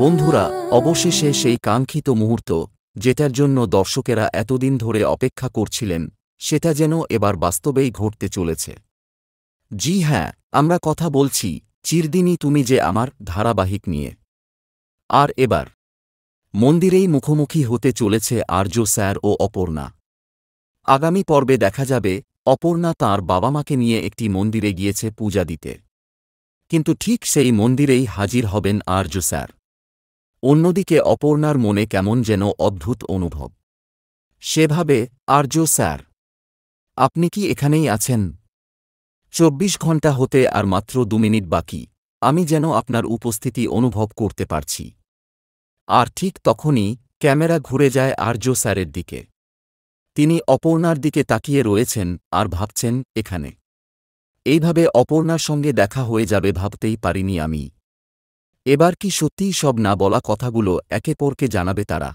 বন্ধুরা, অবশেষে সেই কাঙ্ক্ষিত মুহূর্ত, যেটার জন্য দর্শকেরা এতদিন ধরে অপেক্ষা করছিলেন, সেটা যেন এবার বাস্তবেই ঘটতে চলেছে। জি হ্যাঁ, আমরা কথা বলছি চিরদিনই তুমি যে আমার ধারাবাহিক নিয়ে। আর এবার মন্দিরেই মুখোমুখি হতে চলেছে আর্য স্যার ও অপর্ণা। আগামী পর্বে দেখা যাবে অপর্ণা তাঁর বাবা মাকে নিয়ে একটি মন্দিরে গিয়েছে পূজা দিতে, কিন্তু ঠিক সেই মন্দিরেই হাজির হবেন আর্য স্যার। অন্যদিকে অপর্ণার মনে কেমন যেন অদ্ভুত অনুভব। সে ভাবে, আর্য স্যার, আপনি কি এখানেই আছেন? ২৪ ঘণ্টা হতে আর মাত্র ২ মিনিট বাকি, আমি যেন আপনার উপস্থিতি অনুভব করতে পারছি। আর ঠিক তখনই ক্যামেরা ঘুরে যায় আর্য স্যারের দিকে। তিনি অপর্ণার দিকে তাকিয়ে রয়েছেন আর ভাবছেন, এখানে এইভাবে অপর্ণার সঙ্গে দেখা হয়ে যাবে ভাবতেই পারিনি আমি। এবার কি সত্যিই সব না বলা কথাগুলো একে অপরকে জানাবে তারা?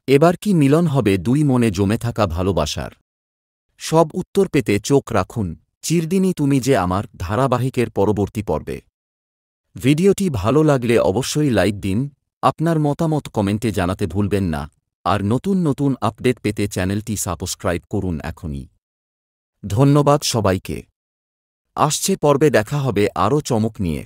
এবার কি মিলন হবে দুই মনে জমে থাকা ভালোবাসার? সব উত্তর পেতে চোখ রাখুন চিরদিনই তুমি যে আমার ধারাবাহিকের পরবর্তী পর্বে। ভিডিওটি ভালো লাগলে অবশ্যই লাইক দিন, আপনার মতামত কমেন্টে জানাতে ভুলবেন না, আর নতুন নতুন আপডেট পেতে চ্যানেলটি সাবস্ক্রাইব করুন এখনই। ধন্যবাদ সবাইকে। আসছে পর্বে দেখা হবে আরও চমক নিয়ে।